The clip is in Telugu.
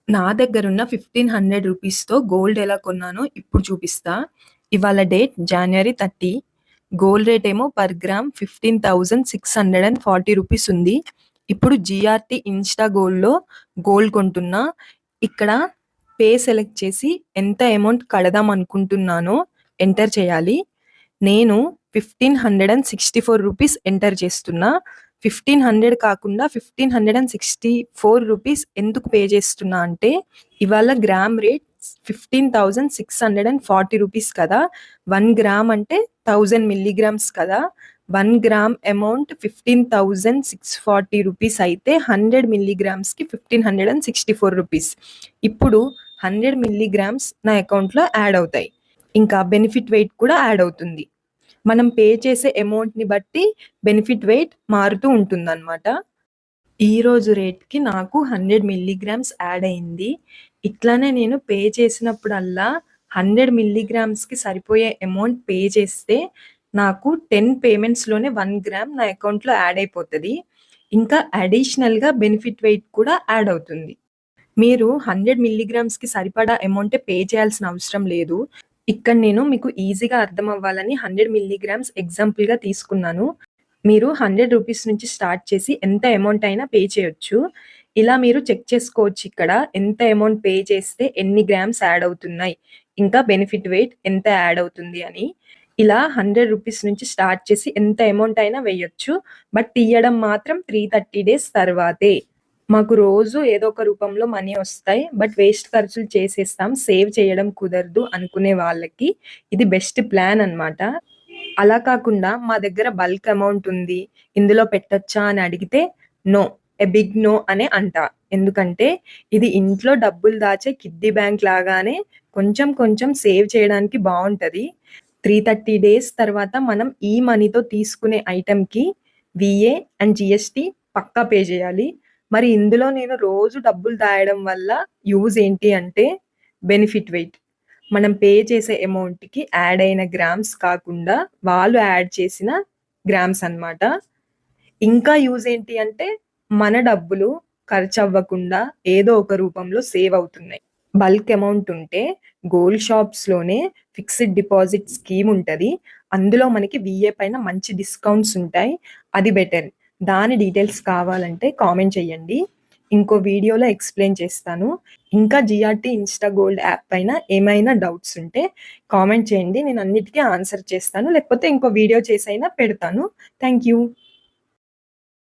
నా దగ్గరున్న 1500 రూపీస్‌తో గోల్డ్ ఎలా కొన్నానో ఇప్పుడు చూపిస్తా. ఇవాళ డేట్ జనవరి 30. గోల్డ్ రేట్ ఏమో పర్ గ్రామ్ 15,640 రూపీస్ ఉంది. ఇప్పుడు జీఆర్‌టీ ఇన్‌స్టా గోల్డ్‌లో గోల్డ్ కొంటున్నా. ఇక్కడ పే సెలెక్ట్ చేసి ఎంత అమౌంట్ కడదాం అనుకుంటున్నానో ఎంటర్ చేయాలి. నేను 1564 రూపీస్ ఎంటర్ చేస్తున్నా. 1500 కాకుండా 1564 రూపీస్ ఎందుకు పే చేస్తున్నా అంటే ఇవాళ గ్రామ్ రేట్ 15,640 రూపీస్ కదా. 1 గ్రామ్ అంటే 1000 మిల్లీగ్రామ్స్ కదా. 1 గ్రామ్ అమౌంట్ 15,640 రూపీస్ అయితే 100 మిల్లీగ్రామ్స్కి 1564 రూపీస్. ఇప్పుడు 100 మిల్లీగ్రామ్స్ నా అకౌంట్లో యాడ్ అవుతాయి. ఇంకా బెనిఫిట్ వెయిట్ కూడా యాడ్ అవుతుంది. మనం పే చేసే అమౌంట్‌ని బట్టి బెనిఫిట్ వెయిట్ మారుతూ ఉంటుందన్నమాట. ఈరోజు రేట్‌కి నాకు 100 మిల్లీగ్రామ్స్ యాడ్ అయింది. ఇట్లానే నేను పే చేసినప్పుడల్లా 100 మిల్లీగ్రామ్స్‌కి సరిపోయే అమౌంట్ పే చేస్తే నాకు 10 పేమెంట్స్‌లోనే 1 గ్రామ్ నా అకౌంట్‌లో యాడ్ అయిపోతది. ఇంకా అడిషనల్‌గా బెనిఫిట్ వెయిట్ కూడా యాడ్ అవుతుంది. మీరు 100 మిల్లీగ్రామ్స్‌కి సరిపడా అమౌంటే పే చేయాల్సిన అవసరం లేదు. ఇక్కడ నేను మీకు ఈజీగా అర్థం అవ్వాలని 100 మిల్లీగ్రామ్స్ ఎగ్జాంపుల్‌గా తీసుకున్నాను. మీరు 100 రూపీస్ నుంచి స్టార్ట్ చేసి ఎంత అమౌంట్ అయినా పే చేయొచ్చు. ఇలా మీరు చెక్ చేసుకోవచ్చు ఇక్కడ ఎంత అమౌంట్ పే చేస్తే ఎన్ని గ్రామ్స్ యాడ్ అవుతున్నాయి. ఇంకా బెనిఫిట్ వెయిట్ ఎంత యాడ్ అవుతుంది అని. ఇలా 100 రూపీస్ నుంచి స్టార్ట్ చేసి ఎంత అమౌంట్ అయినా వేయొచ్చు. బట్ తీయడం మాత్రం 330 డేస్ తర్వాతే. మాకు రోజు ఏదో ఒక రూపంలో మనీ వస్తాయి. బట్ వేస్ట్ ఖర్చులు చేసేస్తాం. సేవ్ చేయడం కుదరదు అనుకునే వాళ్ళకి ఇది బెస్ట్ ప్లాన్ అన్నమాట. అలా కాకుండా మా దగ్గర బల్క్ అమౌంట్ ఉంది. ఇందులో పెట్టొచ్చా అని అడిగితే నో. ఎ బిగ్ నో అనే అంటా. ఎందుకంటే ఇది ఇంట్లో డబ్బులు దాచే కిడ్డీ బ్యాంక్ లాగానే కొంచెం కొంచెం సేవ్ చేయడానికి బావుంటది. 330 డేస్ తర్వాత మనం ఈ మనీతో తీసుకునే ఐటెమ్‌కి వీఏ అండ్ జీఎస్టీ పక్కా పే చేయాలి. మరి ఇందులో నేను రోజు డబ్బులు దాయడం వల్ల యూజ్ ఏంటి అంటే బెనిఫిట్ వెయిట్. మనం పే చేసే అమౌంట్‌కి యాడ్ అయిన గ్రామ్స్ కాకుండా వాళ్ళు యాడ్ చేసిన గ్రామ్స్ అన్నమాట. ఇంకా యూజ్ ఏంటి అంటే మన డబ్బులు ఖర్చవ్వకుండా ఏదో ఒక రూపంలో సేవ్ అవుతున్నాయి. బల్క్ అమౌంట్ ఉంటే గోల్డ్ షాప్స్‌లోనే ఫిక్స్డ్ డిపాజిట్ స్కీమ్ ఉంటది. అందులో మనకి వీఏ పైన మంచి డిస్కౌంట్స్ ఉంటాయి. అది బెటర్. దాని డీటెయిల్స్ కావాలంటే కామెంట్ చేయండి. ఇంకో వీడియోలో ఎక్స్‌ప్లెయిన్ చేస్తాను. ఇంకా జీఆర్‌టీ ఇన్‌స్టా గోల్డ్ యాప్ పైన ఏమైనా డౌట్స్ ఉంటే కామెంట్ చేయండి. నేను అన్నిటికి ఆన్సర్ చేస్తాను. లేకపోతే ఇంకో వీడియో చేసైనా పెడతాను. Thank you.